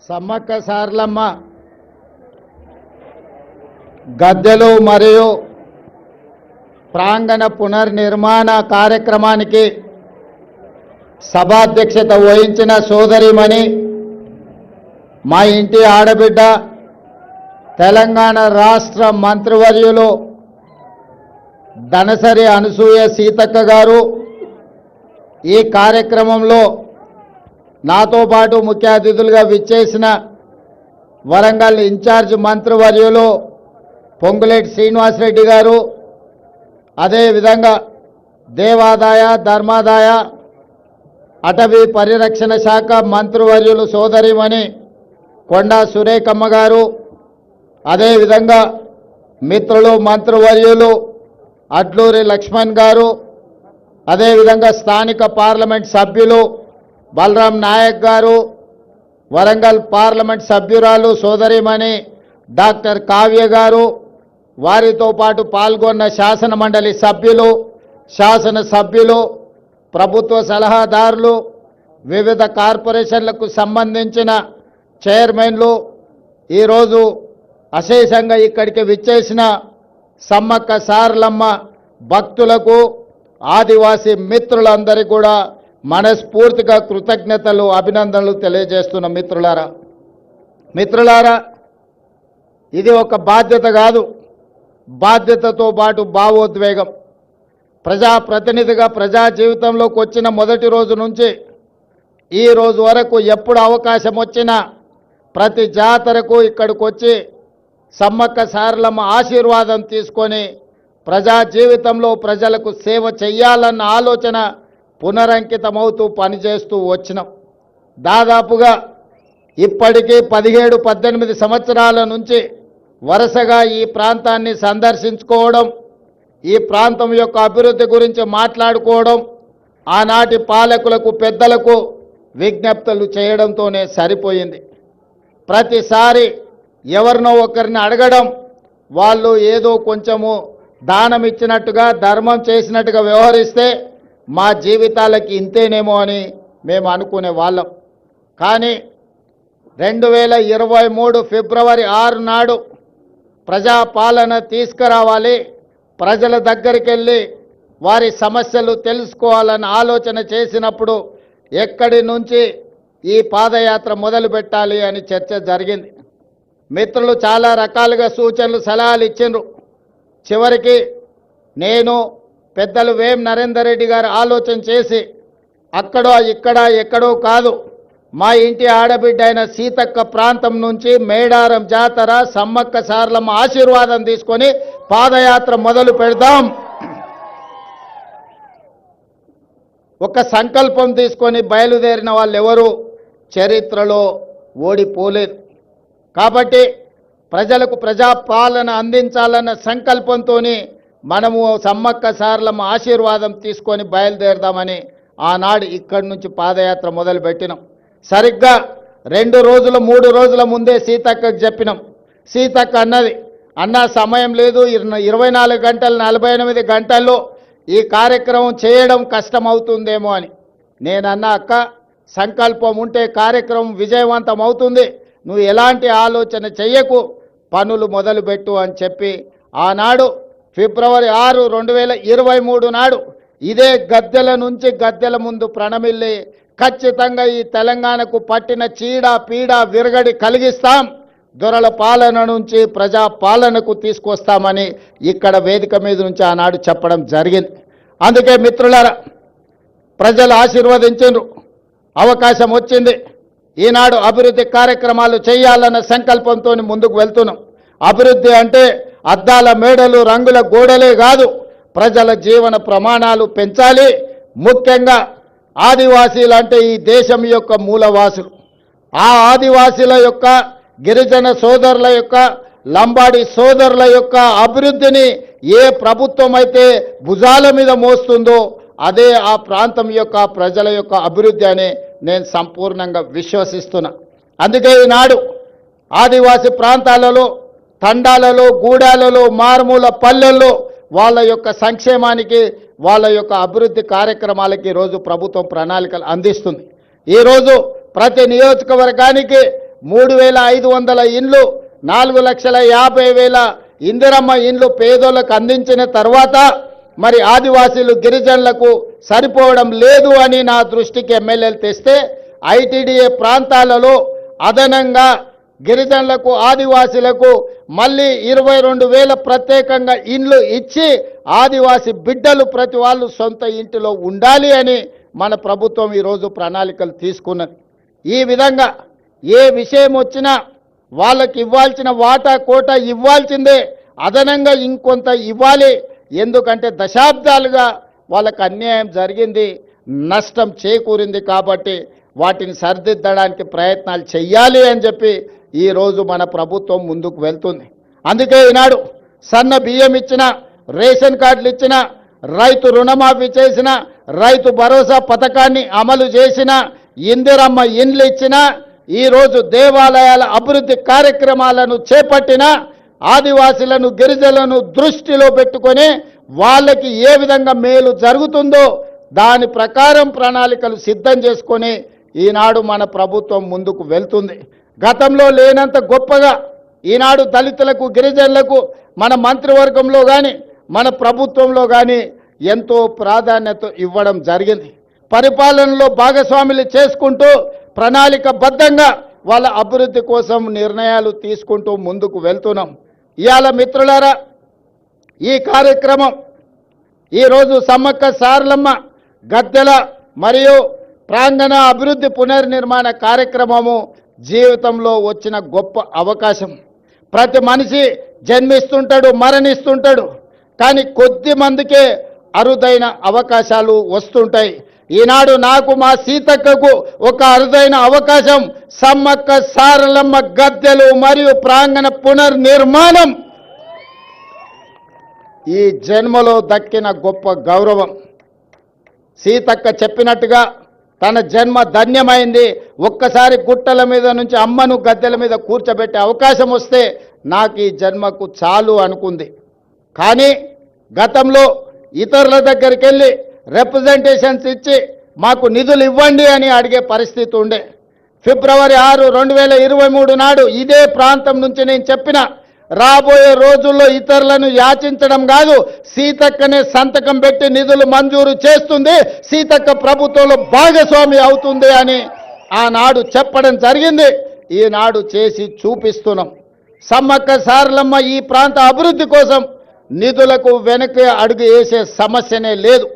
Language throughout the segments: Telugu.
సమ్మక్క సారలమ్మ గద్దెలు మరియు ప్రాంగణ పునర్నిర్మాణ కార్యక్రమానికి సభాధ్యక్షత వహించిన సోదరిమణి మా ఇంటి ఆడబిడ్డ తెలంగాణ రాష్ట్ర మంత్రివర్యులు దనసరి అనసూయ సీతక్క గారు ఈ కార్యక్రమంలో నాతో పాటు ముఖ్య అతిథులుగా విచ్చేసిన వరంగల్ ఇన్ఛార్జ్ మంత్రివర్యులు పొంగులేటి శ్రీనివాసరెడ్డి గారు, అదేవిధంగా దేవాదాయ ధర్మాదాయ అటవీ పరిరక్షణ శాఖ మంత్రివర్యులు సోదరిమణి కొండా సురేఖమ్మ గారు, అదేవిధంగా మిత్రులు మంత్రివర్యులు అడ్లూరి లక్ష్మణ్ గారు, అదేవిధంగా స్థానిక పార్లమెంట్ సభ్యులు బలరాం నాయక్ గారు, వరంగల్ పార్లమెంట్ సభ్యురాలు సోదరిమణి డాక్టర్ కావ్య గారు, వారితో పాటు పాల్గొన్న శాసన మండలి సభ్యులు, శాసన సభ్యులు, ప్రభుత్వ సలహాదారులు, వివిధ కార్పొరేషన్లకు సంబంధించిన చైర్మన్లు, ఈరోజు అశేషంగా ఇక్కడికి విచ్చేసిన సమ్మక్క సారలమ్మ భక్తులకు, ఆదివాసీ మిత్రులందరికీ కూడా మనస్ఫూర్తిగా కృతజ్ఞతలు, అభినందనలు తెలియజేస్తున్న మిత్రులారా, ఇది ఒక బాధ్యత కాదు, బాధ్యతతో పాటు భావోద్వేగం. ప్రజాప్రతినిధిగా ప్రజా జీవితంలోకి వచ్చిన మొదటి రోజు నుంచి ఈ రోజు వరకు ఎప్పుడు అవకాశం వచ్చినా ప్రతి జాతరకు ఇక్కడికి వచ్చి సమ్మక్క సారలమ్మ ఆశీర్వాదం తీసుకొని ప్రజా జీవితంలో ప్రజలకు సేవ చెయ్యాలన్న ఆలోచన పునరంకితమవుతూ పనిచేస్తూ వచ్చినాం. దాదాపుగా ఇప్పటికీ 17-18 సంవత్సరాల నుంచి వరుసగా ఈ ప్రాంతాన్ని సందర్శించుకోవడం, ఈ ప్రాంతం యొక్క అభివృద్ధి గురించి మాట్లాడుకోవడం, ఆనాటి పాలకులకు పెద్దలకు విజ్ఞప్తులు చేయడంతోనే సరిపోయింది. ప్రతిసారి ఎవరినో ఒకరిని అడగడం, వాళ్ళు ఏదో కొంచెము దానం ఇచ్చినట్టుగా ధర్మం చేసినట్టుగా వ్యవహరిస్తే మా జీవితాలకి ఇంతేనేమో అని మేము అనుకునే వాళ్ళం. కానీ 2023 ఫిబ్రవరి 6 నాడు ప్రజాపాలన తీసుకురావాలి, ప్రజల దగ్గరికి వెళ్ళి వారి సమస్యలు తెలుసుకోవాలని ఆలోచన చేసినప్పుడు ఎక్కడి నుంచి ఈ పాదయాత్ర మొదలు పెట్టాలి అని చర్చ జరిగింది. మిత్రులు చాలా రకాలుగా సూచనలు సలహాలు ఇచ్చిండ్రు. చివరికి నేను పెద్దలు వేం నరేందర్ రెడ్డి గారు ఆలోచన చేసి అక్కడో ఇక్కడ ఎక్కడో కాదు, మా ఇంటి ఆడబిడ్డ అయిన సీతక్క ప్రాంతం నుంచి మేడారం జాతర సమ్మక్క సారలమ్మ ఆశీర్వాదం తీసుకొని పాదయాత్ర మొదలు పెడదాం, ఒక సంకల్పం తీసుకొని బయలుదేరిన వాళ్ళు ఎవరు చరిత్రలో ఓడిపోలేదు. కాబట్టి ప్రజలకు ప్రజాపాలన అందించాలన్న సంకల్పంతో మనము సమ్మక్క సారలమ్మ ఆశీర్వాదం తీసుకొని బయలుదేరదామని ఆనాడు ఇక్కడి నుంచి పాదయాత్ర మొదలుపెట్టినాం. సరిగ్గా 2 రోజుల 3 రోజుల ముందే సీతక్కకు చెప్పినాం. సీతక్క అన్నది, అన్న సమయం లేదు, 24 గంటలు 48 గంటల్లో ఈ కార్యక్రమం చేయడం కష్టమవుతుందేమో అని. నేనన్నా, అక్క సంకల్పం ఉంటే కార్యక్రమం విజయవంతం అవుతుంది, నువ్వు ఎలాంటి ఆలోచన చెయ్యకు, పనులు మొదలుపెట్టు అని చెప్పి ఆనాడు ఫిబ్రవరి 6, 2023 నాడు ఇదే గద్దెల నుంచి గద్దెల ముందు ప్రణమిల్లి ఖచ్చితంగా ఈ తెలంగాణకు పట్టిన చీడ పీడ విరగడి కలిగిస్తాం, దొరల పాలన నుంచి ప్రజా పాలనకు తీసుకొస్తామని ఇక్కడ వేదిక మీద నుంచి ఆనాడు చెప్పడం జరిగింది. అందుకే మిత్రులారా, ప్రజలు ఆశీర్వదించారు, అవకాశం వచ్చింది. ఈనాడు అభివృద్ధి కార్యక్రమాలు చేయాలన్న సంకల్పంతో ముందుకు వెళ్తున్నాం. అభివృద్ధి అంటే అద్దాల మేడలు రంగుల గోడలే కాదు, ప్రజల జీవన ప్రమాణాలు పెంచాలి. ముఖ్యంగా ఆదివాసీలు అంటే ఈ దేశం యొక్క మూలవాసులు. ఆ ఆదివాసీల యొక్క, గిరిజన సోదరుల యొక్క, లంబాడి సోదరుల యొక్క అభివృద్ధిని ఏ ప్రభుత్వం అయితే భుజాల మీద మోస్తుందో అదే ఆ ప్రాంతం యొక్క ప్రజల యొక్క అభివృద్ధి అని నేను సంపూర్ణంగా విశ్వసిస్తున్నా. అందుకే ఈనాడు ఆదివాసీ ప్రాంతాలలో, తండాలలో, గూడాలలో, మారుమూల పల్లెల్లో వాళ్ళ యొక్క సంక్షేమానికి, వాళ్ళ యొక్క అభివృద్ధి కార్యక్రమాలకి ఈరోజు ప్రభుత్వం ప్రణాళికలు అందిస్తుంది. ఈరోజు ప్రతి నియోజకవర్గానికి 3,500 ఇండ్లు, 4,50,000 ఇందిరమ్మ ఇండ్లు పేదోళ్ళకు అందించిన తర్వాత మరి ఆదివాసీలు గిరిజనులకు సరిపోవడం లేదు అని నా దృష్టికి ఎమ్మెల్యేలు తెస్తే ఐటీడీఏ ప్రాంతాలలో అదనంగా గిరిజనులకు ఆదివాసీలకు మళ్ళీ 22,000 ప్రత్యేకంగా ఇండ్లు ఇచ్చి ఆదివాసీ బిడ్డలు ప్రతి వాళ్ళు సొంత ఇంటిలో ఉండాలి అని మన ప్రభుత్వం ఈరోజు ప్రణాళికలు తీసుకున్నది. ఈ విధంగా ఏ విషయం వచ్చినా వాళ్ళకి ఇవ్వాల్సిన వాటా కోట ఇవ్వాల్సిందే, అదనంగా ఇంకొంత ఇవ్వాలి. ఎందుకంటే దశాబ్దాలుగా వాళ్ళకు అన్యాయం జరిగింది, నష్టం చేకూరింది కాబట్టి వాటిని సరిదిద్దడానికి ప్రయత్నాలు చేయాలి అని చెప్పి ఈరోజు మన ప్రభుత్వం ముందుకు వెళ్తుంది. అందుకే ఈనాడు సన్న బియ్యం ఇచ్చిన, రేషన్ కార్డులు ఇచ్చిన, రైతు రుణమాఫీ చేసిన, రైతు భరోసా పథకాన్ని అమలు చేసిన, ఇందిరమ్మ ఇండ్లు ఇచ్చిన, ఈరోజు దేవాలయాల అభివృద్ధి కార్యక్రమాలను చేపట్టిన, ఆదివాసీలను గిరిజనులను దృష్టిలో పెట్టుకొని వాళ్ళకి ఏ విధంగా మేలు జరుగుతుందో దాని ప్రకారం ప్రణాళికలు సిద్ధం చేసుకొని ఈనాడు మన ప్రభుత్వం ముందుకు వెళ్తుంది. గతంలో లేనంత గొప్పగా ఈనాడు దళితులకు గిరిజనులకు మన మంత్రివర్గంలో కానీ మన ప్రభుత్వంలో కానీ ఎంతో ప్రాధాన్యత ఇవ్వడం జరిగింది. పరిపాలనలో భాగస్వాములు చేసుకుంటూ ప్రణాళికబద్ధంగా వాళ్ళ అభివృద్ధి కోసం నిర్ణయాలు తీసుకుంటూ ముందుకు వెళ్తున్నాం. ఇవాళ మిత్రులారా, ఈ కార్యక్రమం ఈరోజు సమ్మక్క సారలమ్మ గద్దెల మరియు ప్రాంగణ అభివృద్ధి పునర్నిర్మాణ కార్యక్రమము జీవితంలో వచ్చిన గొప్ప అవకాశం. ప్రతి మనిషి జన్మిస్తుంటాడు, మరణిస్తుంటాడు, కానీ కొద్ది మందికే అరుదైన అవకాశాలు వస్తుంటాయి. ఈనాడు నాకు మా సీతక్కకు ఒక అరుదైన అవకాశం, సమ్మక్క సారలమ్మ గద్దెలు మరియు ప్రాంగణ పునర్నిర్మాణం ఈ జన్మలో దక్కిన గొప్ప గౌరవం. సీతక్క చెప్పినట్టుగా తన జన్మ ధన్యమైంది. ఒక్కసారి గుట్టల మీద నుంచి అమ్మను గద్దెల మీద కూర్చోబెట్టే అవకాశం వస్తే నాకు ఈ జన్మకు చాలు అనుకుంది. కానీ గతంలో ఇతరుల దగ్గరికి వెళ్ళి రిప్రజెంటేషన్స్ ఇచ్చి మాకు నిధులు ఇవ్వండి అని అడిగే పరిస్థితి ఉండే. ఫిబ్రవరి 6, 2023 నాడు ఇదే ప్రాంతం నుంచి నేను చెప్పిన, రాబోయే రోజుల్లో ఇతరులను యాచించడం కాదు, సీతక్కనే సంతకం పెట్టి నిధులు మంజూరు చేస్తుంది, సీతక్క ప్రభుత్వంలో భాగస్వామి అవుతుంది అని ఆనాడు చెప్పడం జరిగింది. ఈనాడు చేసి చూపిస్తున్నాం. సమ్మక్క సారలమ్మ ఈ ప్రాంత అభివృద్ధి కోసం నిధులకు వెనక్కి అడుగు వేసే సమస్యనే లేదు.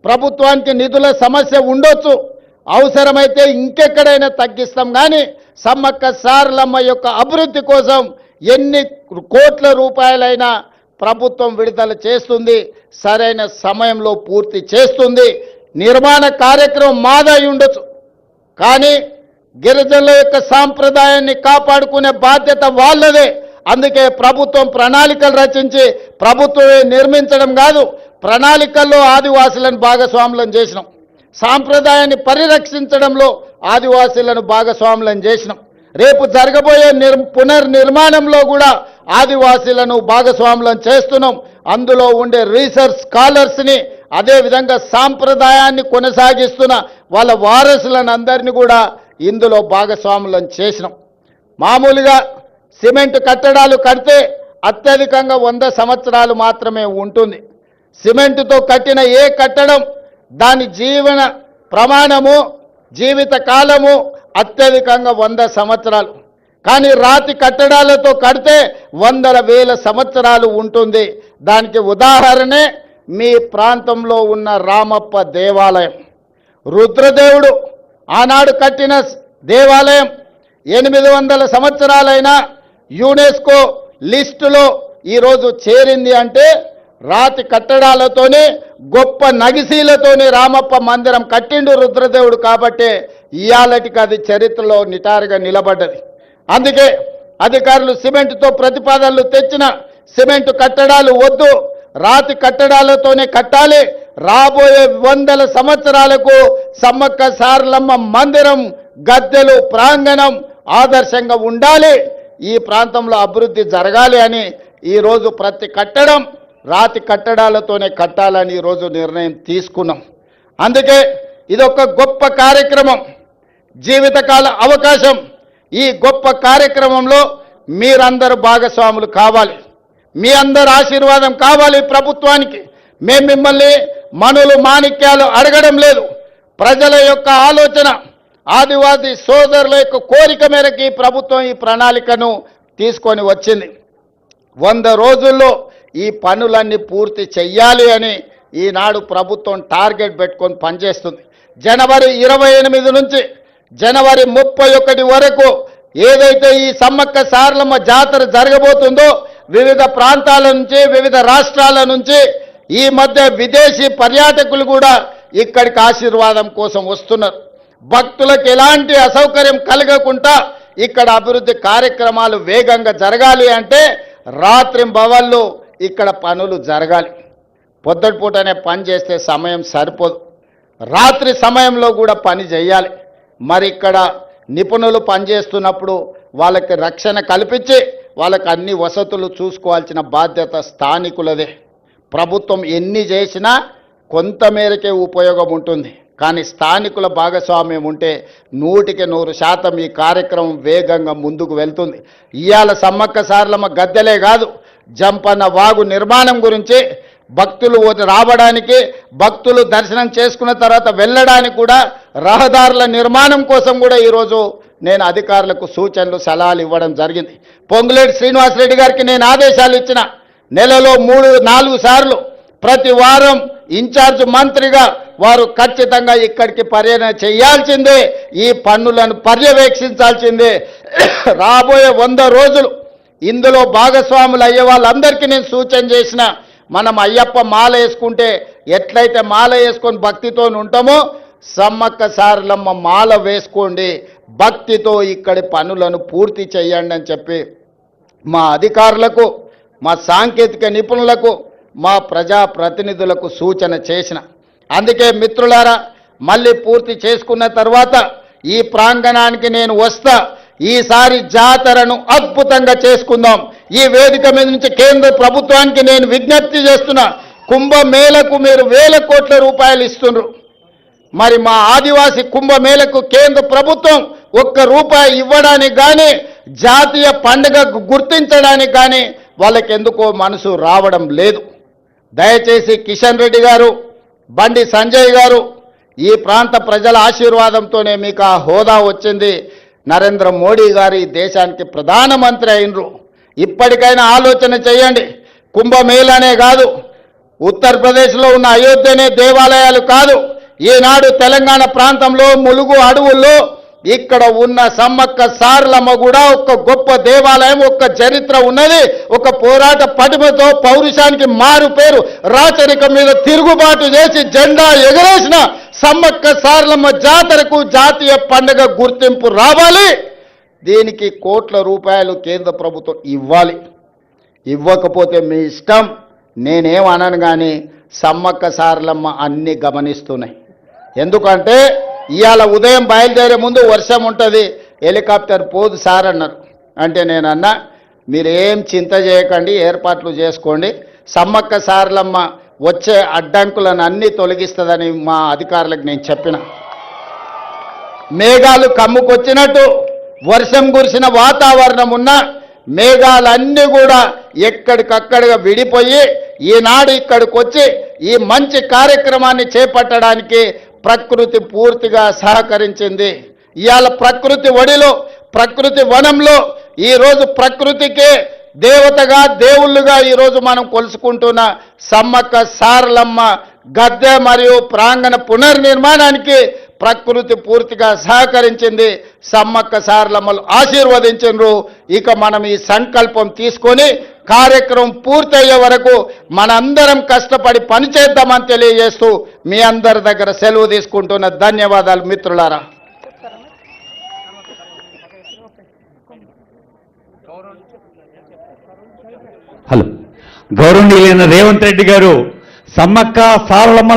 ప్రభుత్వానికి నిధుల సమస్య ఉండొచ్చు, అవసరమైతే ఇంకెక్కడైనా తగ్గిస్తాం, కానీ సమ్మక్క సారలమ్మ యొక్క అభివృద్ధి కోసం ఎన్ని కోట్ల రూపాయలైనా ప్రభుత్వం విడుదల చేస్తుంది, సరైన సమయంలో పూర్తి చేస్తుంది. నిర్మాణ కార్యక్రమం మాదై ఉండొచ్చు, కానీ గిరిజనుల యొక్క సాంప్రదాయాన్ని కాపాడుకునే బాధ్యత వాళ్ళదే. అందుకే ప్రభుత్వం ప్రణాళికలు రచించి ప్రభుత్వమే నిర్మించడం కాదు, ప్రణాళికల్లో ఆదివాసులను భాగస్వాములను చేసినాం. సాంప్రదాయాన్ని పరిరక్షించడంలో ఆదివాసీలను భాగస్వాములను చేసినాం. రేపు జరగబోయే పునర్నిర్మాణంలో కూడా ఆదివాసీలను భాగస్వాములను చేస్తున్నాం. అందులో ఉండే రీసెర్చ్ స్కాలర్స్ని, అదేవిధంగా సాంప్రదాయాన్ని కొనసాగిస్తున్న వాళ్ళ వారసులను అందరినీ కూడా ఇందులో భాగస్వాములను చేసినాం. మామూలుగా సిమెంట్ కట్టడాలు కడితే అత్యధికంగా 100 సంవత్సరాలు మాత్రమే ఉంటుంది. సిమెంటుతో కట్టిన ఏ కట్టడం దాని జీవన ప్రమాణము, జీవిత కాలము అత్యధికంగా 100 సంవత్సరాలు. కానీ రాతి కట్టడాలతో కడితే 100,000 సంవత్సరాలు ఉంటుంది. దానికి ఉదాహరణే మీ ప్రాంతంలో ఉన్న రామప్ప దేవాలయం. రుద్రదేవుడు ఆనాడు కట్టిన దేవాలయం 800 సంవత్సరాలైనా యునెస్కో లిస్టులో ఈరోజు చేరింది అంటే రాతి కట్టడాలతోనే, గొప్ప నగిశీలతోనే రామప్ప మందిరం కట్టిండు రుద్రదేవుడు. కాబట్టి ఇయాలటికి అది చరిత్రలో నిటారుగా నిలబడ్డది. అందుకే అధికారులు సిమెంటుతో ప్రతిపాదనలు తెచ్చిన సిమెంటు కట్టడాలు వద్దు, రాతి కట్టడాలతోనే కట్టాలి. రాబోయే 100 సంవత్సరాలకు సమ్మక్క సారలమ్మ మందిరం, గద్దెలు, ప్రాంగణం ఆదర్శంగా ఉండాలి, ఈ ప్రాంతంలో అభివృద్ధి జరగాలి అని ఈరోజు ప్రతి కట్టడం రాతి కట్టడాలతోనే కట్టాలని ఈరోజు నిర్ణయం తీసుకున్నాం. అందుకే ఇదొక గొప్ప కార్యక్రమం, జీవితకాల అవకాశం. ఈ గొప్ప కార్యక్రమంలో మీరందరూ భాగస్వాములు కావాలి. మీ అందరి ఆశీర్వాదం కావాలి ప్రభుత్వానికి. మేము మిమ్మల్ని మనులు మాణిక్యాలు అడగడం లేదు. ప్రజల యొక్క ఆలోచన, ఆదివాసీ సోదరుల యొక్క కోరిక మేరకు ఈ ప్రభుత్వం ఈ ప్రణాళికను తీసుకొని వచ్చింది. 100 రోజుల్లో ఈ పనులన్నీ పూర్తి చెయ్యాలి అని ఈనాడు ప్రభుత్వం టార్గెట్ పెట్టుకొని పనిచేస్తుంది. జనవరి 28 నుంచి జనవరి 31 వరకు ఏదైతే ఈ సమ్మక్క సారలమ్మ జాతర జరగబోతుందో వివిధ ప్రాంతాల నుంచి, వివిధ రాష్ట్రాల నుంచి ఈ మధ్య విదేశీ పర్యాటకులు కూడా ఇక్కడికి ఆశీర్వాదం కోసం వస్తున్నారు. భక్తులకు ఎలాంటి అసౌకర్యం కలగకుండా ఇక్కడ అభివృద్ధి కార్యక్రమాలు వేగంగా జరగాలి అంటే రాత్రింబవళ్ళు ఇక్కడ పనులు జరగాలి. పొద్దుటిపూటనే పని చేస్తే సమయం సరిపోదు, రాత్రి సమయంలో కూడా పని చేయాలి. మరి ఇక్కడ నిపుణులు పనిచేస్తున్నప్పుడు వాళ్ళకి రక్షణ కల్పించి వాళ్ళకి అన్ని వసతులు చూసుకోవాల్సిన బాధ్యత స్థానికులదే. ప్రభుత్వం ఎన్ని చేసినా కొంతమేరకే ఉపయోగం ఉంటుంది, కానీ స్థానికుల భాగస్వామ్యం ఉంటే 100% ఈ కార్యక్రమం వేగంగా ముందుకు వెళ్తుంది. ఇవాళ సమ్మక్క సారలమ్మ గద్దెలే కాదు, జంపన్న వాగు నిర్మాణం గురించి, భక్తులు రావడానికి, భక్తులు దర్శనం చేసుకున్న తర్వాత వెళ్ళడానికి కూడా రహదారుల నిర్మాణం కోసం కూడా ఈరోజు నేను అధికారులకు సూచనలు సలహాలు ఇవ్వడం జరిగింది. పొంగులేటి శ్రీనివాసరెడ్డి గారికి నేను ఆదేశాలు ఇచ్చిన, నెలలో 3-4 సార్లు ప్రతి వారం ఇన్ఛార్జ్ మంత్రిగా వారు ఖచ్చితంగా ఇక్కడికి పర్యటన చేయాల్సిందే, ఈ పన్నులను పర్యవేక్షించాల్సిందే. రాబోయే 100 రోజులు ఇందులో భాగస్వాములు అయ్యే వాళ్ళందరికీ నేను సూచన చేసిన, మనం అయ్యప్ప మాల వేసుకుంటే ఎట్లయితే మాల వేసుకొని భక్తితో ఉంటామో సమ్మక్క సారలమ్మ మాల వేసుకోండి, భక్తితో ఇక్కడి పనులను పూర్తి చేయండి అని చెప్పి మా అధికారులకు, మా సాంకేతిక నిపుణులకు, మా ప్రజాప్రతినిధులకు సూచన చేసిన. అందుకే మిత్రులారా, మళ్ళీ పూర్తి చేసుకున్న తర్వాత ఈ ప్రాంగణానికి నేను వస్తా. ఈసారి జాతరను అద్భుతంగా చేసుకుందాం. ఈ వేదిక మీద నుంచి కేంద్ర ప్రభుత్వానికి నేను విజ్ఞప్తి చేస్తున్నా, కుంభమేళకు మీరు వేల కోట్ల రూపాయలు ఇస్తున్నారు. మరి మా ఆదివాసీ కుంభమేళకు కేంద్ర ప్రభుత్వం ₹1 ఇవ్వడానికి కానీ, జాతీయ పండుగ గుర్తించడానికి కానీ వాళ్ళకి ఎందుకో మనసు రావడం లేదు. దయచేసి కిషన్ రెడ్డి గారు, బండి సంజయ్ గారు, ఈ ప్రాంత ప్రజల ఆశీర్వాదంతోనే మీకు ఆ హోదా వచ్చింది. నరేంద్ర మోడీ గారు ఈ దేశానికి ప్రధానమంత్రి అయినరు. ఇప్పటికైనా ఆలోచన చేయండి. కుంభమేళనే కాదు, ఉత్తరప్రదేశ్లో ఉన్న అయోధ్యనే దేవాలయాలు కాదు, ఈనాడు తెలంగాణ ప్రాంతంలో ములుగు అడవుల్లో ఇక్కడ ఉన్న సమ్మక్క సారలమ్మ కూడా ఒక గొప్ప దేవాలయం, ఒక చరిత్ర ఉన్నది. ఒక పోరాట పటిమతో పౌరుషానికి మారు పేరు, రాచరికం మీద తిరుగుబాటు చేసి జెండా ఎగరేసిన సమ్మక్క సారలమ్మ జాతరకు జాతీయ పండుగ గుర్తింపు రావాలి. దీనికి కోట్ల రూపాయలు కేంద్ర ప్రభుత్వం ఇవ్వాలి. ఇవ్వకపోతే మీ ఇష్టం, నేనేం అనను. కానీ సమ్మక్క సారలమ్మ అన్ని గమనిస్తున్నాయి. ఎందుకంటే ఇవాళ ఉదయం బయలుదేరే ముందు వర్షం ఉంటుంది, హెలికాప్టర్ పోదు సార్ అన్నారు. అంటే నేను అన్నా, మీరేం చింత చేయకండి, ఏర్పాట్లు చేసుకోండి, సమ్మక్క సారలమ్మ వచ్చే అడ్డంకులను అన్నీ తొలగిస్తుందని మా అధికారులకు నేను చెప్పిన. మేఘాలు కమ్ముకొచ్చినట్టు వర్షం కురిసిన వాతావరణం ఉన్న మేఘాలన్నీ కూడా ఎక్కడికక్కడిగా విడిపోయి ఈనాడు ఇక్కడికి వచ్చి ఈ మంచి కార్యక్రమాన్ని చేపట్టడానికి ప్రకృతి పూర్తిగా సహకరించింది. ఇవాళ ప్రకృతి ఒడిలో, ప్రకృతి వనంలో ఈరోజు ప్రకృతికే దేవతగా, దేవుళ్ళుగా ఈరోజు మనం కొలుసుకుంటున్న సమ్మక్క సారలమ్మ గద్దె మరియు ప్రాంగణ పునర్నిర్మాణానికి ప్రకృతి పూర్తిగా సహకరించింది. సమ్మక్క సారలమ్మలు ఆశీర్వదించరు. ఇక మనం ఈ సంకల్పం తీసుకొని కార్యక్రమం పూర్తయ్యే వరకు మనందరం కష్టపడి పనిచేద్దామని తెలియజేస్తూ మీ అందరి దగ్గర సెలవు తీసుకుంటున్న ధన్యవాదాలు మిత్రులారా. హలో, గౌరవనీయులైన రేవంత్ రెడ్డి గారు సమ్మక్క సారలమ్మ